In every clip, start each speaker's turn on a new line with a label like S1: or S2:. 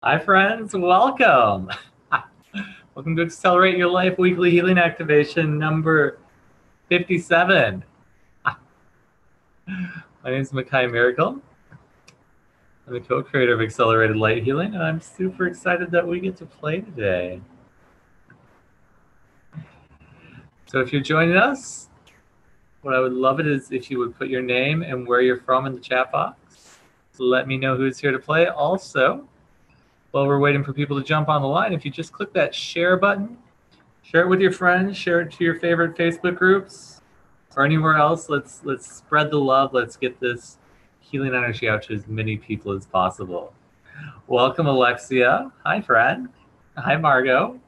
S1: Hi, friends. Welcome. Welcome to Accelerate Your Life Weekly Healing Activation number 57. My name is Macaya Miracle. I'm the co-creator of Accelerated Light Healing, and I'm super excited that we get to play today. So if you're joining us, what I would love it is if you would put your name and where you're from in the chat box. Let me know who's here to play. Also, while we're waiting for people to jump on the line, if you just click that share button, share it with your friends, share it to your favorite Facebook groups or anywhere else. Let's spread the love. Let's get this healing energy out to as many people as possible. Welcome, Alexia. Hi, friend. Hi, Margot.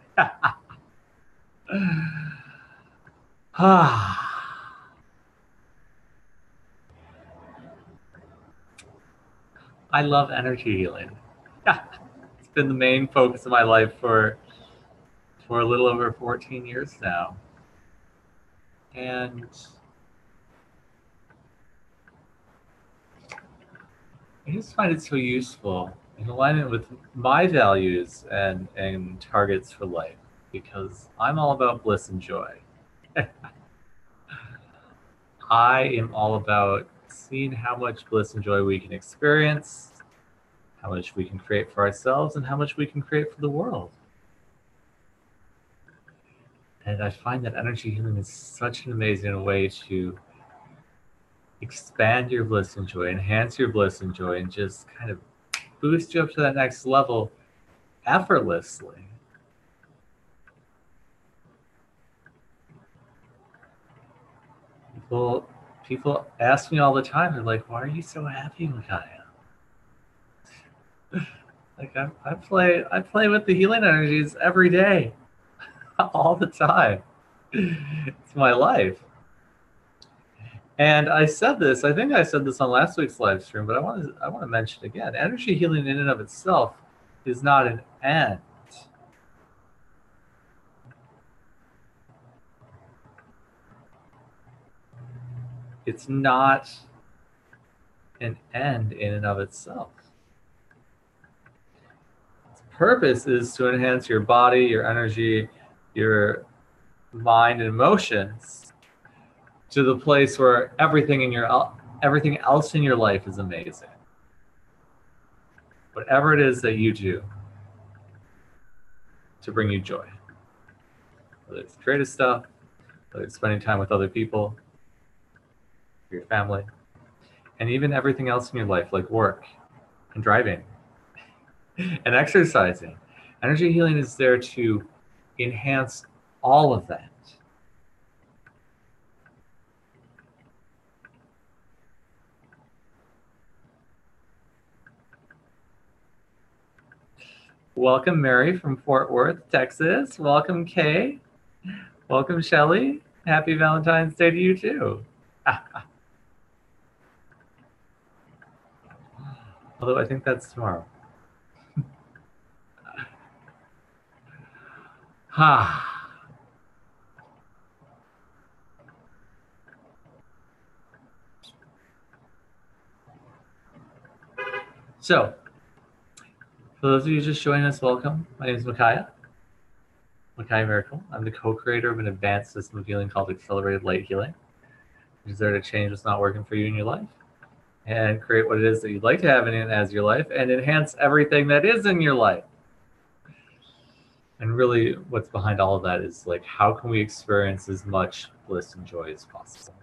S1: I love energy healing. It's been the main focus of my life for a little over 14 years now. And I just find it so useful in alignment with my values and targets for life, because I'm all about bliss and joy. I am all about seeing how much bliss and joy we can experience, how much we can create for ourselves, and how much we can create for the world. And I find that energy healing is such an amazing way to expand your bliss and joy, enhance your bliss and joy, and just kind of boost you up to that next level effortlessly. People ask me all the time, they're like, why are you so happy, Macaya? Like I play with the healing energies every day, all the time. It's my life. And I said this, I think I said this on last week's live stream, but I want to mention again, energy healing in and of itself is not an end. It's not an end in and of itself. Its purpose is to enhance your body, your energy, your mind and emotions to the place where everything else in your life is amazing. Whatever it is that you do to bring you joy, whether it's creative stuff, whether it's spending time with other people, your family, and even everything else in your life, like work and driving and exercising. Energy healing is there to enhance all of that. Welcome, Mary from Fort Worth, Texas. Welcome, Kay. Welcome, Shelly. Happy Valentine's Day to you, too. Although I think that's tomorrow. So, for those of you just joining us, welcome. My name is Macaya Miracle. I'm the co-creator of an advanced system of healing called Accelerated Light Healing, which is there to change what's not working for you in your life and create what it is that you'd like to have in it as your life and enhance everything that is in your life. And really what's behind all of that is like, how can we experience as much bliss and joy as possible?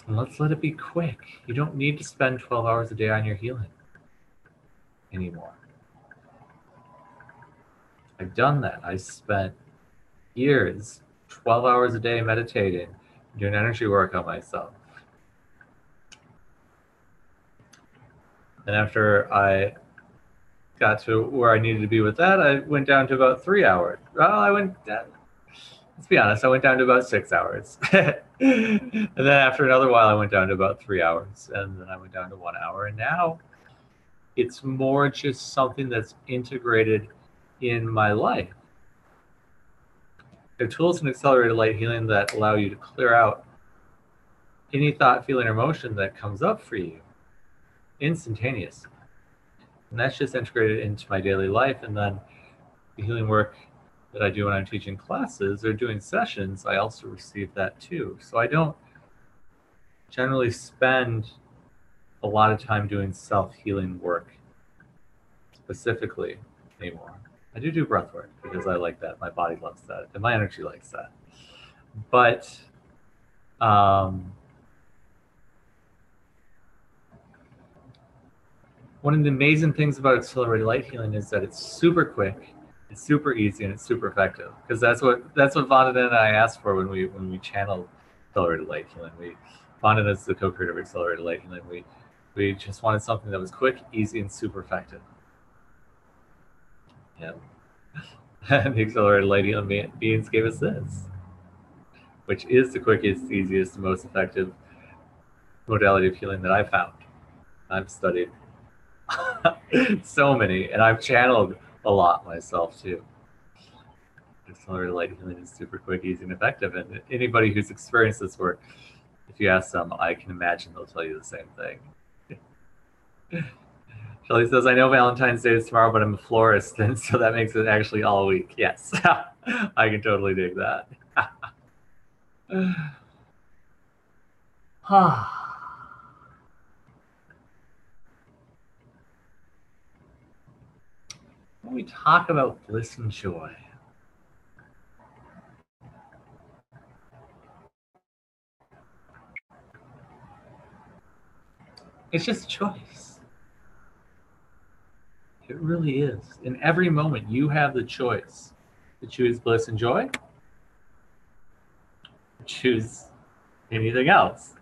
S1: And let's let it be quick. You don't need to spend 12 hours a day on your healing anymore. I've done that. I spent years, 12 hours a day meditating, doing energy work on myself. And after I got to where I needed to be with that, I went down to about 3 hours. Well, let's be honest, I went down to about 6 hours. And then after another while, I went down to about 3 hours. And then I went down to 1 hour. And now it's more just something that's integrated in my life. There are tools in Accelerated Light Healing that allow you to clear out any thought, feeling, or emotion that comes up for you instantaneously. And that's just integrated into my daily life. And then the healing work that I do when I'm teaching classes or doing sessions, I also receive that too. So I don't generally spend a lot of time doing self-healing work specifically anymore. I do breath work because I like that. My body loves that, and my energy likes that. But one of the amazing things about accelerated light healing is that it's super quick, it's super easy, and it's super effective. Because that's what Vandana and I asked for when we channeled accelerated light healing. Vandana is the co-creator of accelerated light healing. We just wanted something that was quick, easy, and super effective. Yeah. And the accelerated light healing beings gave us this, which is the quickest, easiest, and most effective modality of healing that I've found. I've studied so many, and I've channeled a lot myself too. Accelerated light healing is super quick, easy, and effective. And anybody who's experienced this work, if you ask them, I can imagine they'll tell you the same thing. Shelly says, I know Valentine's Day is tomorrow, but I'm a florist, and so that makes it actually all week. Yes, I can totally dig that. When we talk about bliss and joy, it's just a choice. It really is. In every moment, you have the choice to choose bliss and joy, or choose anything else.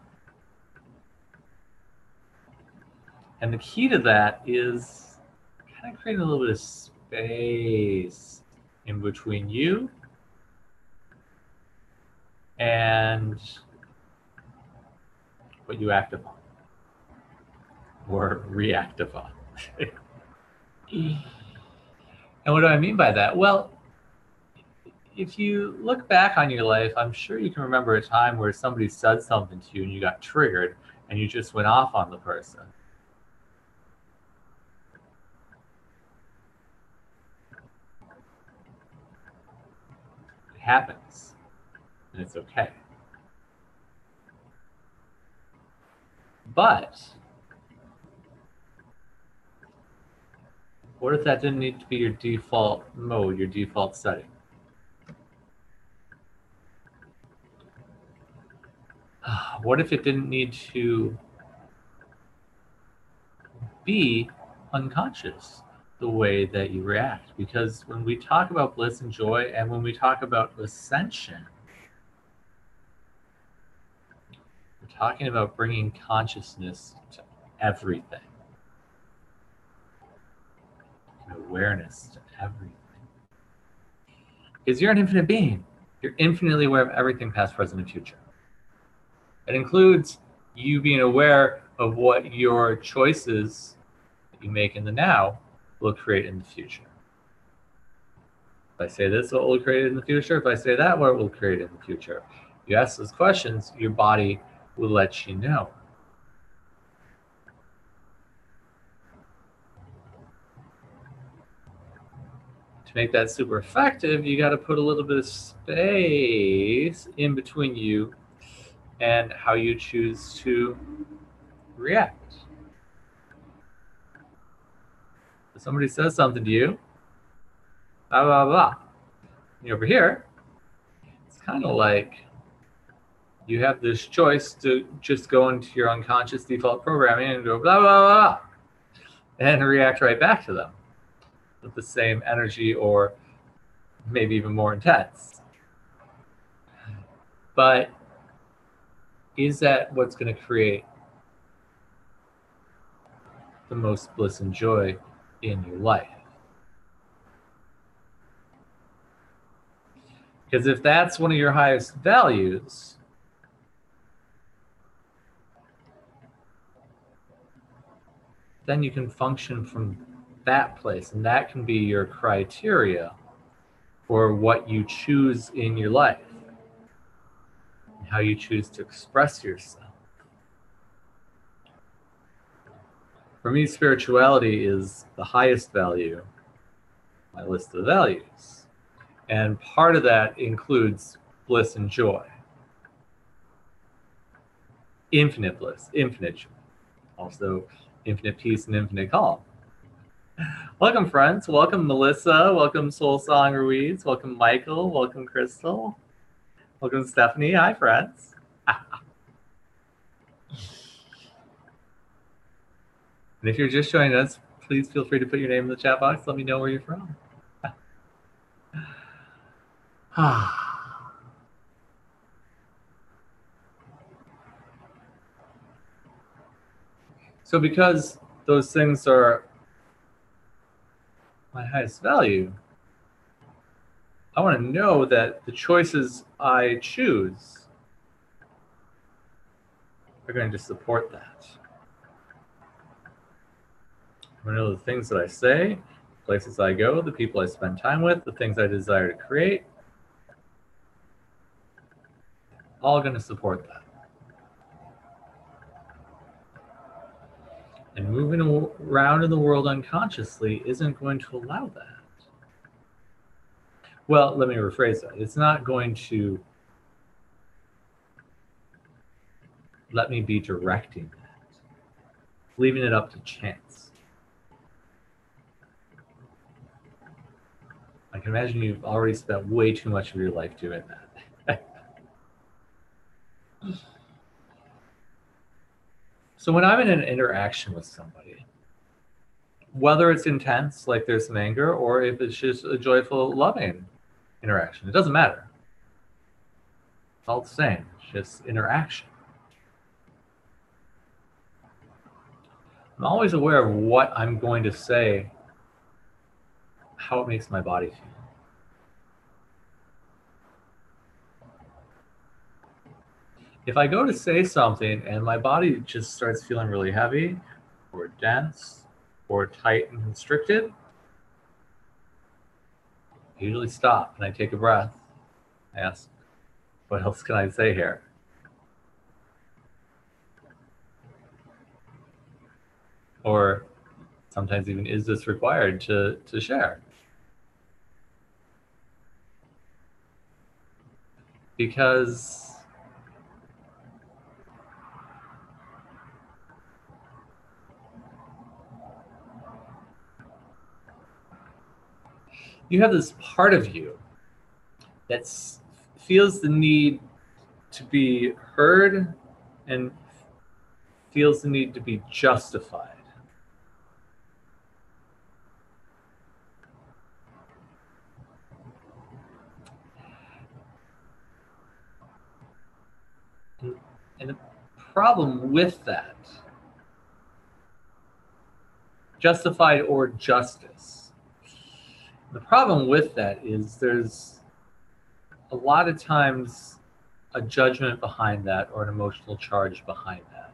S1: And the key to that is kind of creating a little bit of space in between you and what you act upon or react upon. And what do I mean by that? Well, if you look back on your life, I'm sure you can remember a time where somebody said something to you and you got triggered and you just went off on the person. It happens, and it's okay. But what if that didn't need to be your default mode, your default setting? What if it didn't need to be unconscious the way that you react? Because when we talk about bliss and joy, and when we talk about ascension, we're talking about bringing consciousness to everything, and awareness to everything. Because you're an infinite being. You're infinitely aware of everything, past, present, and future. It includes you being aware of what your choices that you make in the now will create in the future. If I say this, what will create in the future? If I say that, what will create in the future? You ask those questions, your body will let you know. To make that super effective, you got to put a little bit of space in between you and how you choose to react. If somebody says something to you, blah, blah, blah. And over here, it's kind of like you have this choice to just go into your unconscious default programming and go blah, blah, blah, and react right back to them with the same energy or maybe even more intense. But is that what's going to create the most bliss and joy in your life? Because if that's one of your highest values, then you can function from that place, and that can be your criteria for what you choose in your life and how you choose to express yourself. For me, spirituality is the highest value, my list of values. And part of that includes bliss and joy. Infinite bliss, infinite joy. Also, infinite peace and infinite calm. Welcome, friends. Welcome, Melissa. Welcome, Soul Song Ruiz. Welcome, Michael. Welcome, Crystal. Welcome, Stephanie. Hi, friends. And if you're just joining us, please feel free to put your name in the chat box. Let me know where you're from. So because those things are my highest value, I want to know that the choices I choose are going to support that. I want to know the things that I say, places I go, the people I spend time with, the things I desire to create, all going to support that. And moving around in the world unconsciously isn't going to allow that. Well, let me rephrase that. It's not going to let me be directing that, leaving it up to chance. I can imagine you've already spent way too much of your life doing that. So when I'm in an interaction with somebody, whether it's intense, like there's some anger, or if it's just a joyful, loving interaction, it doesn't matter. It's all the same. It's just interaction. I'm always aware of what I'm going to say, how it makes my body feel. If I go to say something and my body just starts feeling really heavy or dense or tight and constricted, I usually stop and I take a breath. I ask, what else can I say here? Or sometimes even, is this required to share? Because you have this part of you that feels the need to be heard and feels the need to be justified. And the problem with that, justified or justice, the problem with that is there's a lot of times a judgment behind that or an emotional charge behind that.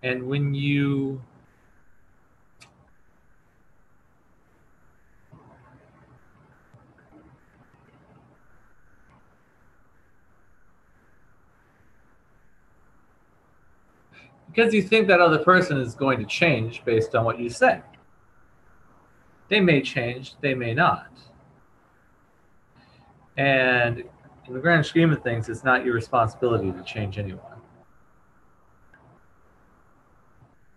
S1: And when you because you think that other person is going to change based on what you say. They may change, they may not. And in the grand scheme of things, it's not your responsibility to change anyone.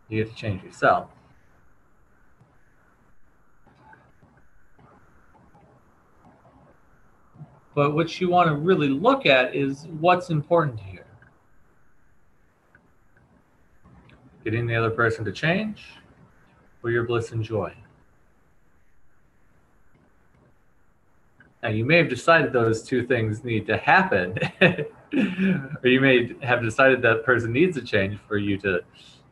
S1: You have to change yourself. But what you want to really look at is what's important here. Getting the other person to change, or your bliss and joy. Now, you may have decided those two things need to happen, or you may have decided that person needs a change for you to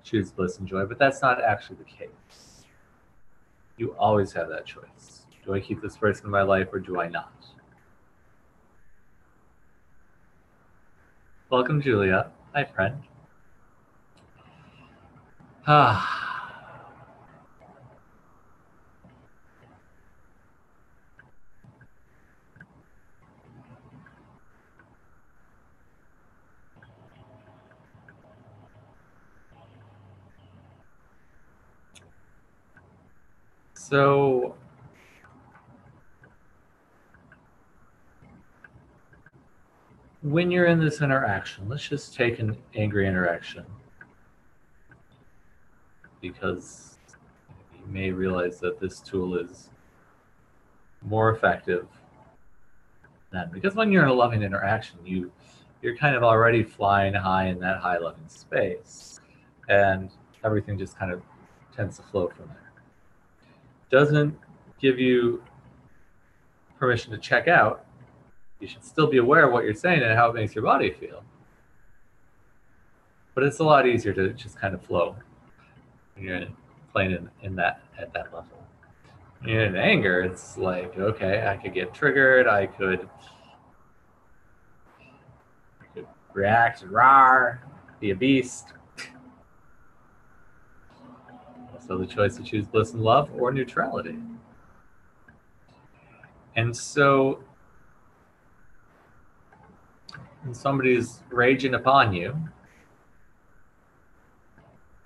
S1: choose bliss and joy, but that's not actually the case. You always have that choice. Do I keep this person in my life or do I not? Welcome, Julia. Hi, friend. So when you're in this interaction, let's just take an angry interaction, because you may realize that this tool is more effective than, because when you're in a loving interaction, you're kind of already flying high in that high loving space, and everything just kind of tends to flow from there. Doesn't give you permission to check out. You should still be aware of what you're saying and how it makes your body feel. But it's a lot easier to just kind of flow when you're playing in that at that level. When you're in anger, it's like, okay, I could get triggered, I could react, rawr, be a beast. So the choice to choose bliss and love or neutrality. And so when somebody's raging upon you,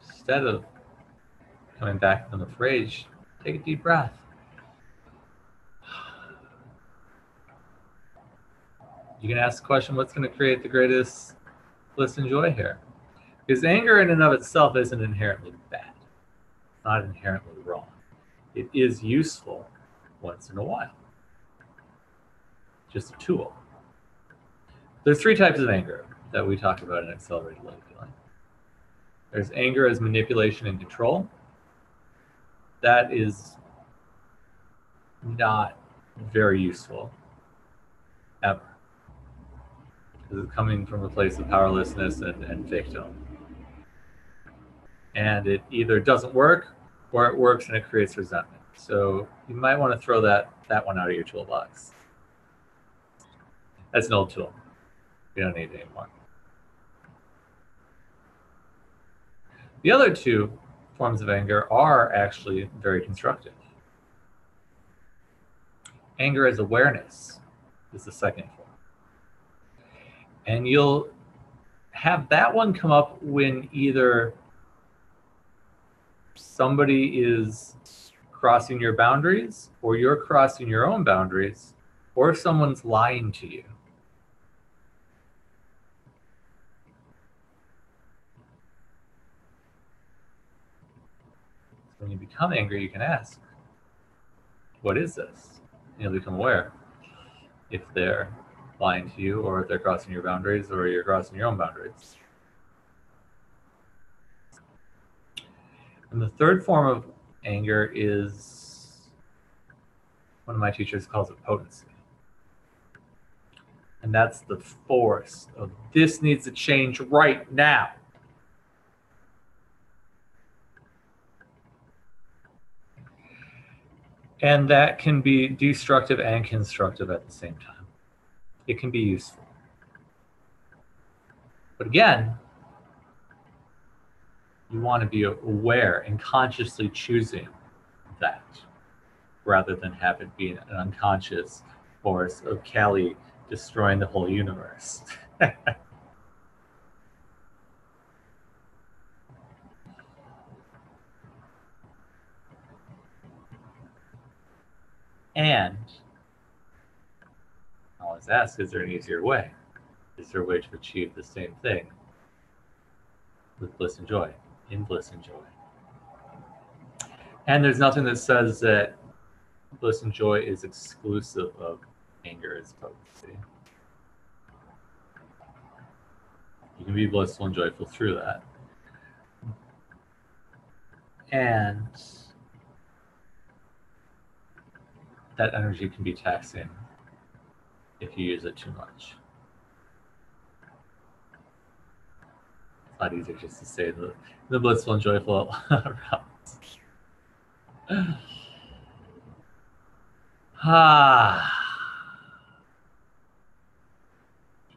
S1: instead of coming back from the rage, take a deep breath. You can ask the question, what's going to create the greatest bliss and joy here? Because anger in and of itself isn't inherently bad. It's not inherently wrong. It is useful once in a while. Just a tool. There's 3 types of anger that we talk about in accelerated life healing. There's anger as manipulation and control. That is not very useful, ever. Because it's coming from a place of powerlessness and victim. And it either doesn't work, or it works and it creates resentment. So you might want to throw that one out of your toolbox. That's an old tool. You don't need it anymore. The other 2 forms of anger are actually very constructive. Anger as awareness is the second form. And you'll have that one come up when either somebody is crossing your boundaries, or you're crossing your own boundaries, or someone's lying to you. When you become angry, you can ask, what is this? And you'll become aware if they're lying to you, or if they're crossing your boundaries, or you're crossing your own boundaries. And the third form of anger is, one of my teachers calls it potency. And that's the force of, this needs to change right now. And that can be destructive and constructive at the same time. It can be useful. But again, you want to be aware and consciously choosing that, rather than have it be an unconscious force of Wkly destroying the whole universe. And I always ask, is there an easier way? Is there a way to achieve the same thing with bliss and joy, in bliss and joy? And there's nothing that says that bliss and joy is exclusive of anger as potency. You can be blissful and joyful through that. And that energy can be taxing if you use it too much. It's a lot easier just to say the blissful and joyful routes.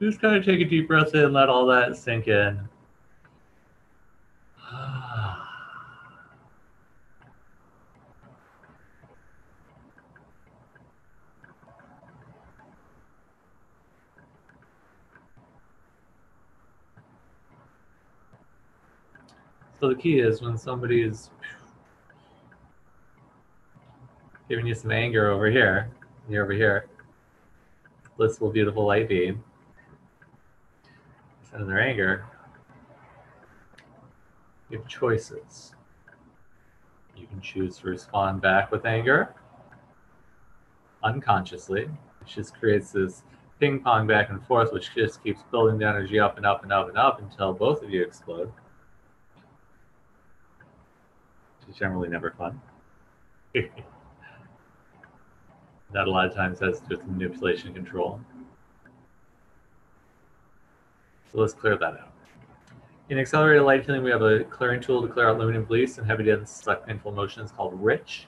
S1: Just kind of take a deep breath in, let all that sink in. So the key is, when somebody is giving you some anger over here. You're over here. Blissful, beautiful light beam. Sending their anger. You have choices. You can choose to respond back with anger unconsciously, which just creates this ping pong back and forth, which just keeps building the energy up and up and up and up until both of you explode. Which is generally never fun. That a lot of times has to do with manipulation and control. So let's clear that out. In accelerated light healing, we have a clearing tool to clear out limiting beliefs and heavy, dense, stuck, painful emotions called Rich.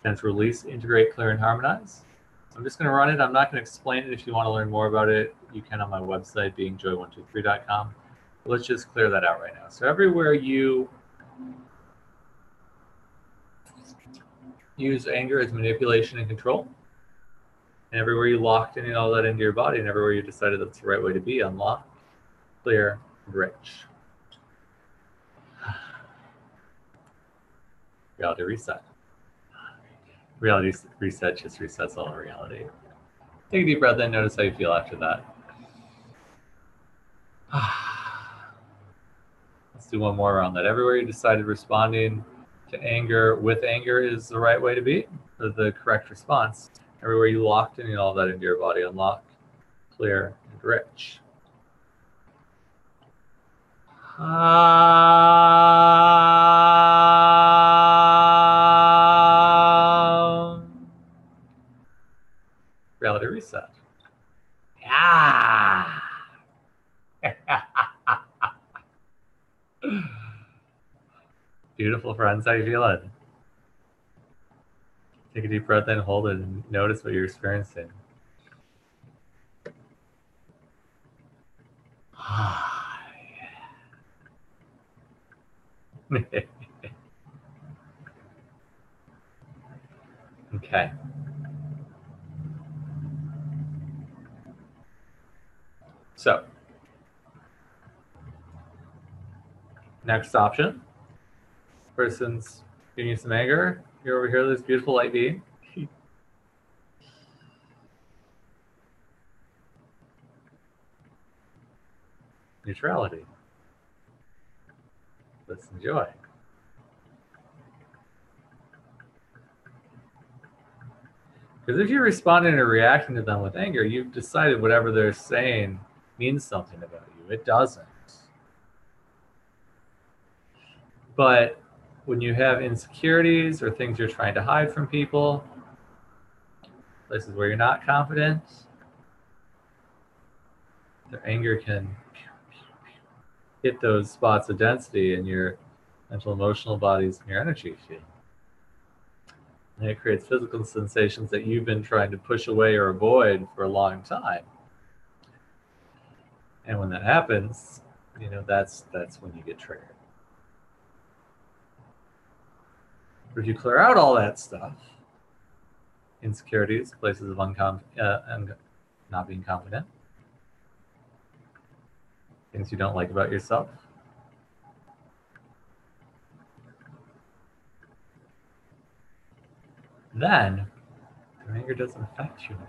S1: And to release, integrate, clear, and harmonize. So I'm just going to run it. I'm not going to explain it. If you want to learn more about it, you can on my website, beingjoy123.com. Let's just clear that out right now. So everywhere you use anger as manipulation and control, and everywhere you locked in all that into your body, and everywhere you decided that's the right way to be, unlock, clear, rich. Reality reset. Reality reset just resets all reality. Take a deep breath in, notice how you feel after that. Let's do one more round that. Everywhere you decided responding to anger with anger is the right way to be, or the correct response. Everywhere you locked in all that into your body, unlock, clear, and rich. Reality reset. Yeah. Beautiful friends, how you feeling? Take a deep breath in, hold it, and notice what you're experiencing. Okay. So, next option. Person's giving you some anger. You're over here, this beautiful light beam. Neutrality. Let's enjoy. Because if you're responding or reacting to them with anger, you've decided whatever they're saying means something about you. It doesn't. But when you have insecurities or things you're trying to hide from people, places where you're not confident, their anger can hit those spots of density in your mental, emotional bodies and your energy field. And it creates physical sensations that you've been trying to push away or avoid for a long time. And when that happens, you know, that's when you get triggered. But if you clear out all that stuff, insecurities, places of not being confident, things you don't like about yourself, then the anger doesn't affect you anymore.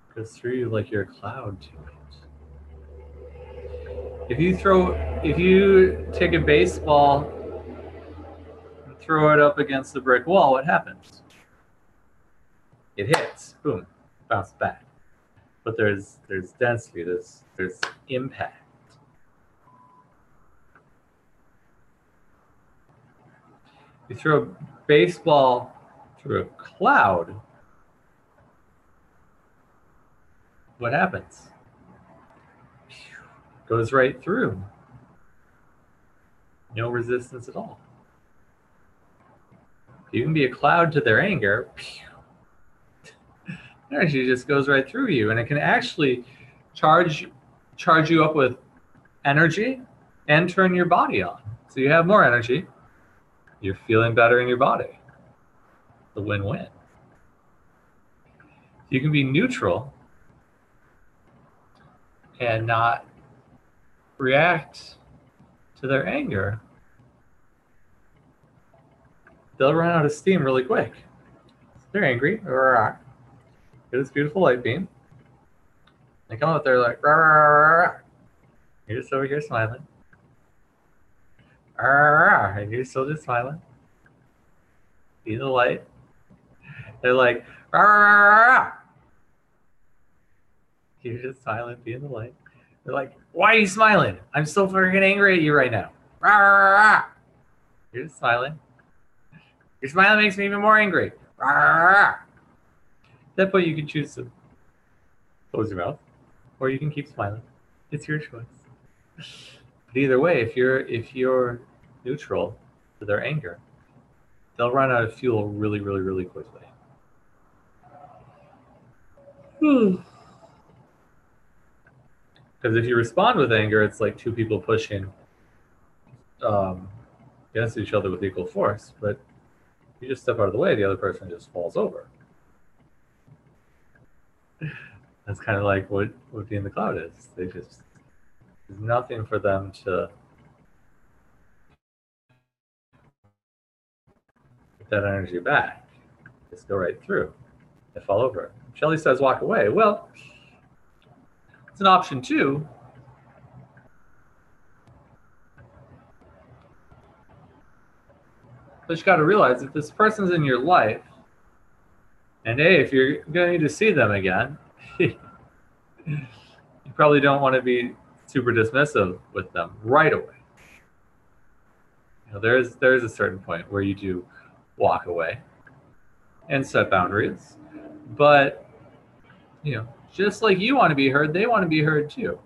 S1: It goes through you like you're a cloud to it. If you take a baseball and throw it up against the brick wall, what happens? It hits, boom, bounces back. But there's density, there's impact. You throw a baseball through a cloud, what happens? Goes right through. No resistance at all. You can be a cloud to their anger. Energy just goes right through you, and it can actually charge you up with energy and turn your body on. So you have more energy. You're feeling better in your body. The win-win. You can be neutral and not react to their anger. they'll run out of steam really quick. They're angry. Get this beautiful light beam. They come out there like, rah, rah, rah, rah. You're just over here smiling. Rah, rah, rah. And you're still just smiling. See the light. They're like, rah, rah, rah, rah. You're just smiling, be in the light. They're like, why are you smiling? I'm so freaking angry at you right now. Rah, rah, rah. You're just smiling. Your smile makes me even more angry. Rah, rah, rah. At that point, you can choose to close your mouth, or you can keep smiling. It's your choice. But either way, if you're neutral to their anger, they'll run out of fuel really, really, really quickly. Because if you respond with anger, it's like two people pushing against each other with equal force. But you just step out of the way, the other person just falls over. That's kind of like what being the cloud is. There's nothing for them to get that energy back. Just go right through. They fall over. Shelley says walk away. Well, it's an option too. But you got to realize if this person's in your life, and hey, if you're going to need to see them again, you probably don't want to be super dismissive with them right away. You know, there's a certain point where you do walk away and set boundaries, but you know, just like you want to be heard, they want to be heard too.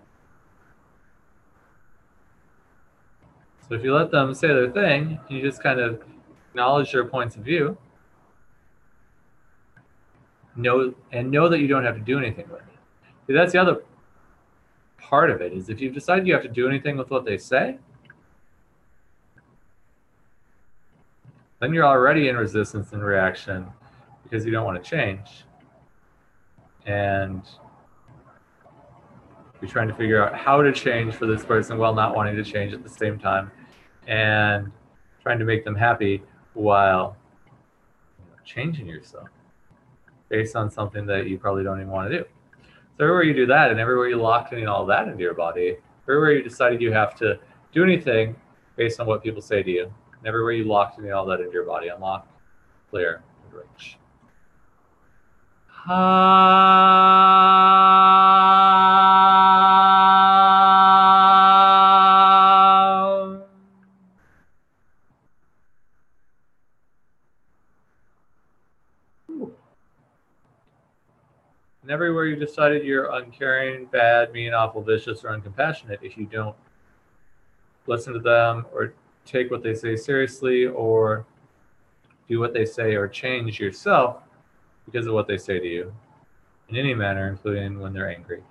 S1: So if you let them say their thing, you just kind of acknowledge their points of view, know that you don't have to do anything with it. See, that's the other part of it, is if you've decided you have to do anything with what they say, then you're already in resistance and reaction because you don't want to change. And you're trying to figure out how to change for this person while not wanting to change at the same time, and trying to make them happy while changing yourself based on something that you probably don't even want to do. So everywhere you do that, and everywhere you lock in all that into your body, everywhere you decided you have to do anything based on what people say to you, and everywhere you locked in all that into your body, unlock, clear, and rich. And everywhere you decided you're uncaring, bad, mean, awful, vicious, or uncompassionate, if you don't listen to them or take what they say seriously or do what they say or change yourself because of what they say to you in any manner, including when they're angry.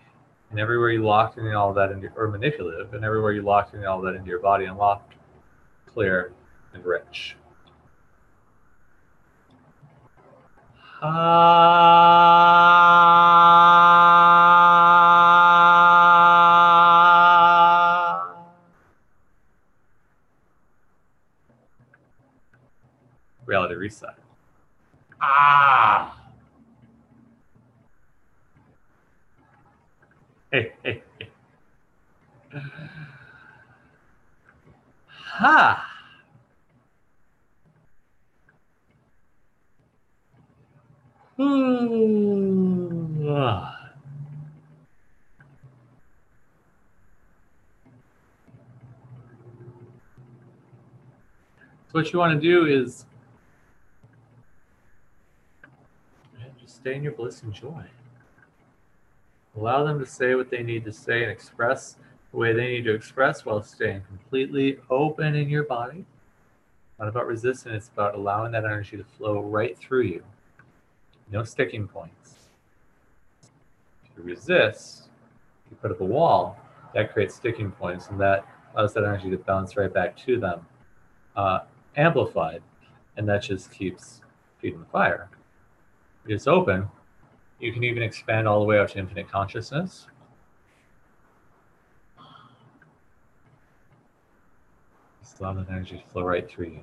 S1: And everywhere you locked in all that into, or manipulative, and everywhere you locked in all that into your body, unlocked, clear, and rich. Reality reset. Hey, hey, hey. Ha! So what you want to do is just stay in your bliss and joy. Allow them to say what they need to say and express the way they need to express while staying completely open in your body. Not about resistance, it's about allowing that energy to flow right through you. No sticking points. If you resist, you put up a wall, that creates sticking points, and that allows that energy to bounce right back to them, amplified, and that just keeps feeding the fire. If it's open, you can even expand all the way out to infinite consciousness. Just allow that energy to flow right through you.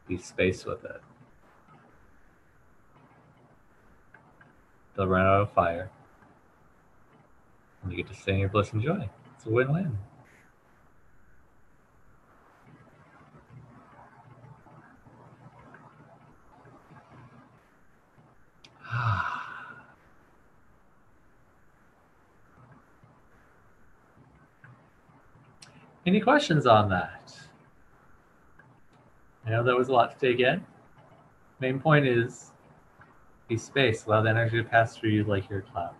S1: Be space with it. They'll run out of fire. And you get to stay in your bliss and joy. It's a win-win. Any questions on that? I know that was a lot to take in. Main point is be space. Allow the energy to pass through you like you're a cloud.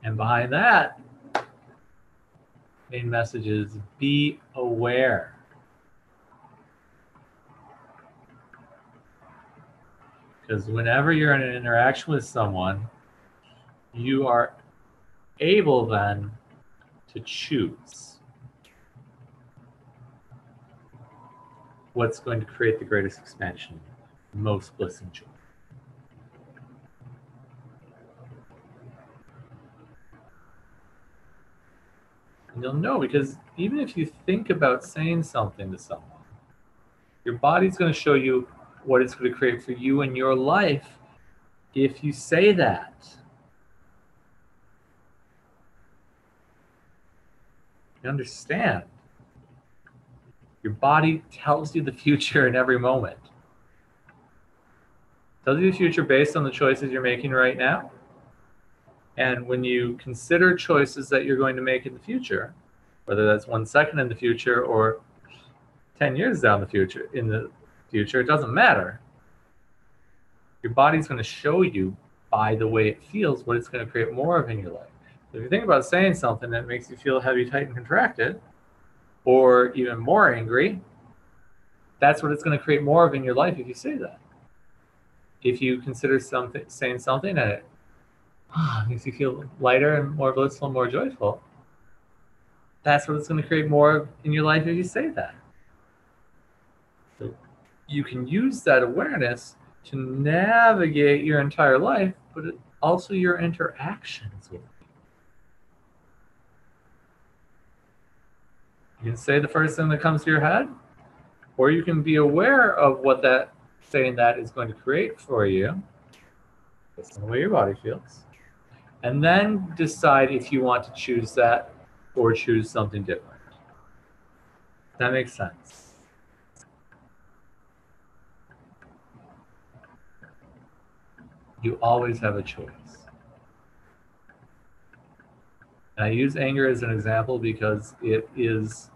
S1: And behind that, main message is be aware. Because whenever you're in an interaction with someone, you are able then to choose what's going to create the greatest expansion, most bliss and joy. And you'll know, because even if you think about saying something to someone, your body's going to show you what it's going to create for you in your life if you say that. You understand? Your body tells you the future in every moment. Tells you the future based on the choices you're making right now. And when you consider choices that you're going to make in the future, whether that's 1 second in the future or 10 years down the future, it doesn't matter. Your body's going to show you by the way it feels what it's going to create more of in your life. So if you think about saying something that makes you feel heavy, tight, and contracted, or even more angry, that's what it's going to create more of in your life if you say that. If you consider saying something and it makes you feel lighter and more blissful and more joyful, that's what it's going to create more of in your life if you say that. So you can use that awareness to navigate your entire life, but also your interactions with it. You can say the first thing that comes to your head, or you can be aware of what that saying that is going to create for you, based on the way your body feels, and then decide if you want to choose that or choose something different. That makes sense. You always have a choice. And I use anger as an example because it's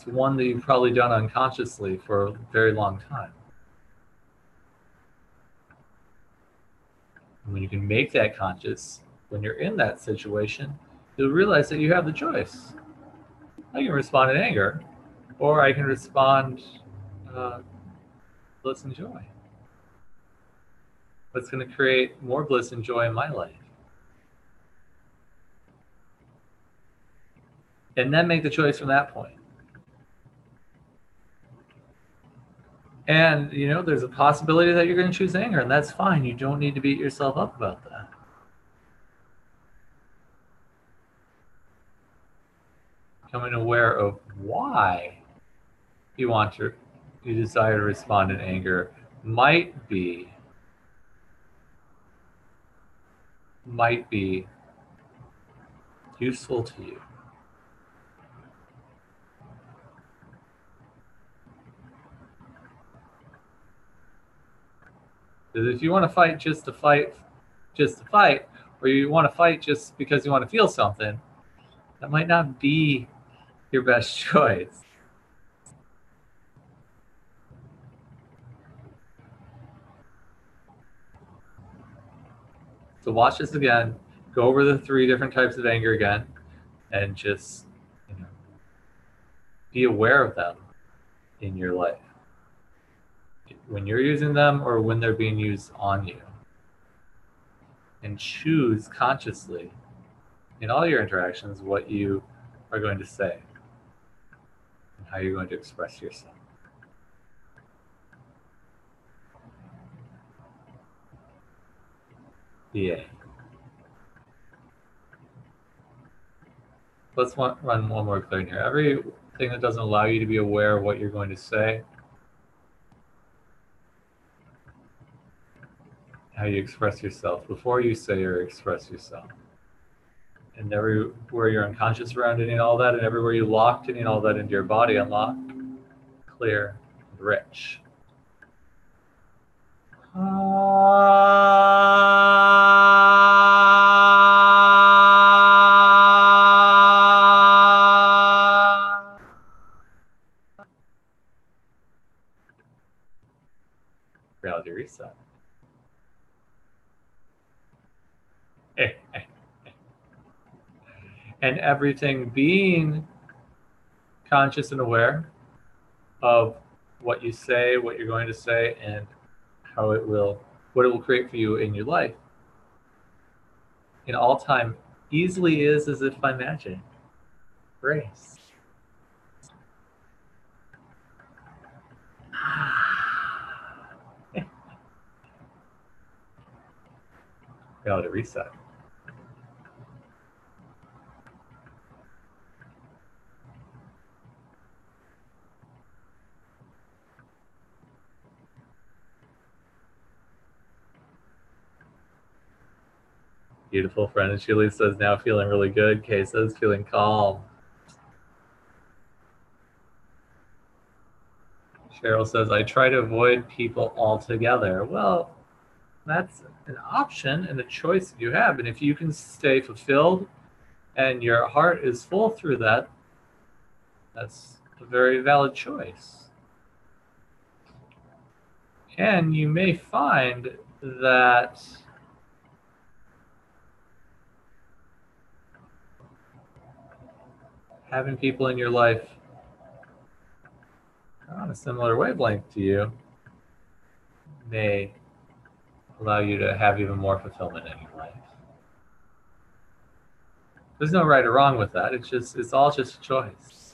S1: one that you've probably done unconsciously for a very long time. And when you can make that conscious, when you're in that situation, you'll realize that you have the choice. I can respond in anger, or I can respond bliss and joy. What's going to create more bliss and joy in my life? And then make the choice from that point. And, there's a possibility that you're going to choose anger, and that's fine. You don't need to beat yourself up about that. Becoming aware of why you desire to respond in anger might be useful to you. Because if you want to fight just to fight, or you want to fight just because you want to feel something, that might not be your best choice. So watch this again, go over the 3 different types of anger again, and just be aware of them in your life. When you're using them or when they're being used on you. And choose consciously in all your interactions what you are going to say and how you're going to express yourself. Yeah. Let's run one more clearing here. Everything that doesn't allow you to be aware of what you're going to say, how you express yourself before you say or express yourself. And everywhere you're unconscious around any and all that, and everywhere you locked any and all that into your body, unlock, clear, and rich. Reality reset. And everything being conscious and aware of what you say, what you're going to say, and what it will create for you in your life in all time easily is as if by magic. Grace. Reality reset. Beautiful friend. And Julie says, now feeling really good. Kay says, feeling calm. Cheryl says, I try to avoid people altogether. Well, that's an option and a choice that you have. And if you can stay fulfilled and your heart is full through that, that's a very valid choice. And you may find that having people in your life on a similar wavelength to you may allow you to have even more fulfillment in your life. There's no right or wrong with that. It's all just a choice.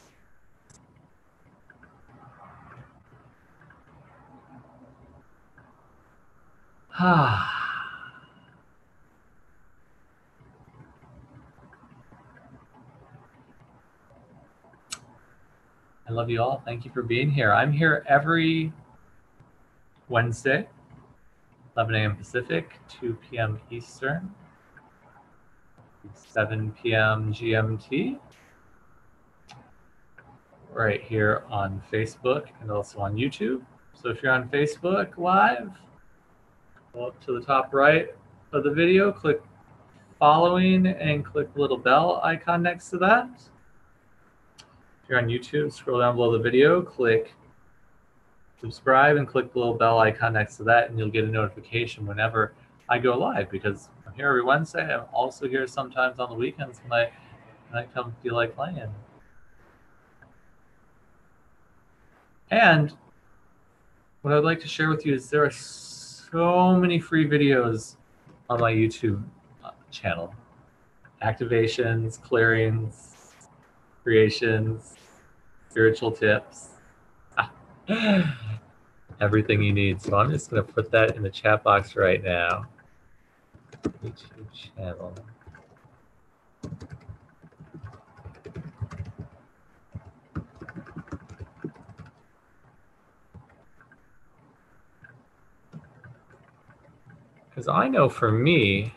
S1: I love you all. Thank you for being here. I'm here every Wednesday, 11 a.m. Pacific, 2 p.m. Eastern, 7 p.m. GMT, right here on Facebook and also on YouTube. So if you're on Facebook Live, go up to the top right of the video, click following and click the little bell icon next to that. If you're on YouTube, scroll down below the video, click subscribe and click the little bell icon next to that, and you'll get a notification whenever I go live, because I'm here every Wednesday. I'm also here sometimes on the weekends when I come feel like playing. And what I'd like to share with you is there are so many free videos on my YouTube channel. Activations, clearings, creations, spiritual tips. Everything you need. So I'm just going to put that in the chat box right now. YouTube channel. Because I know for me,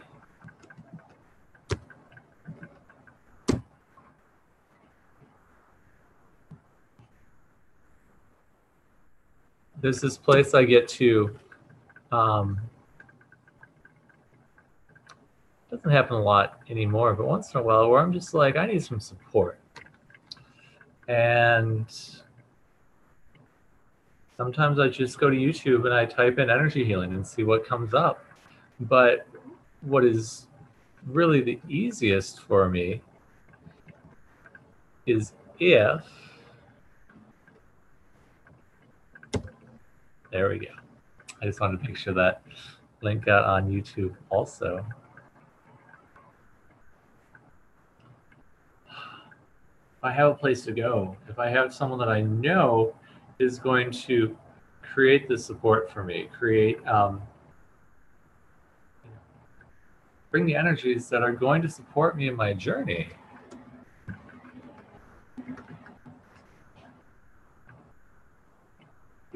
S1: there's this place I get to, doesn't happen a lot anymore, but once in a while where I'm just like, I need some support. And sometimes I just go to YouTube and I type in energy healing and see what comes up. But what is really the easiest for me is if, there we go. I just wanted to make sure that link got on YouTube also. If I have a place to go, if I have someone that I know is going to create the support for me, bring the energies that are going to support me in my journey,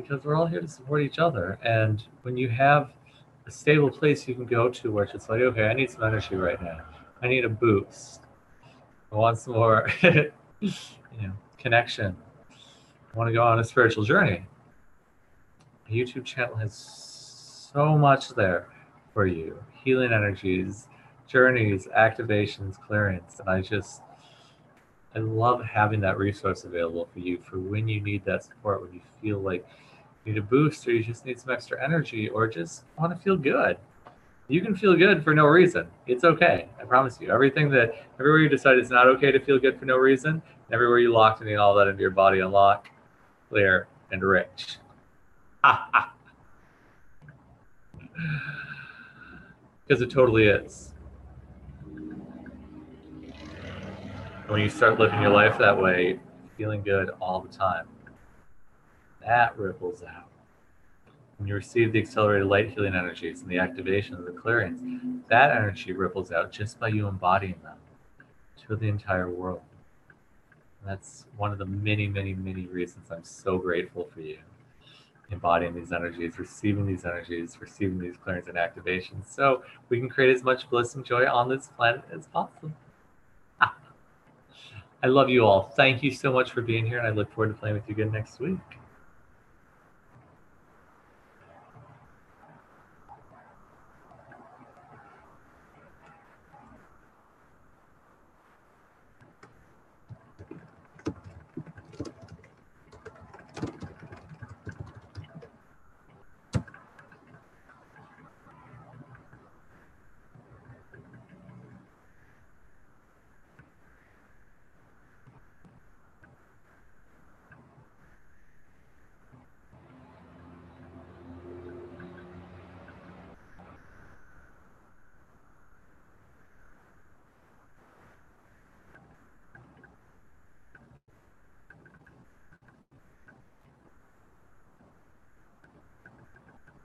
S1: because we're all here to support each other. And when you have a stable place you can go to where it's just like, okay, I need some energy right now. I need a boost. I want some more, connection. I want to go on a spiritual journey. The YouTube channel has so much there for you. Healing energies, journeys, activations, clearance. And I love having that resource available for you for when you need that support, when you feel like you need a boost or you just need some extra energy or just want to feel good. You can feel good for no reason. It's okay. I promise you. Everywhere you decide it's not okay to feel good for no reason, everywhere you locked and all that into your body unlock, clear, and rich. Because it totally is. When you start living your life that way, feeling good all the time, that ripples out. When you receive the accelerated light healing energies and the activation of the clearings, that energy ripples out just by you embodying them to the entire world. And that's one of the many, many, many reasons I'm so grateful for you. Embodying these energies, receiving these clearings and activations, so we can create as much bliss and joy on this planet as possible. I love you all. Thank you so much for being here, and I look forward to playing with you again next week.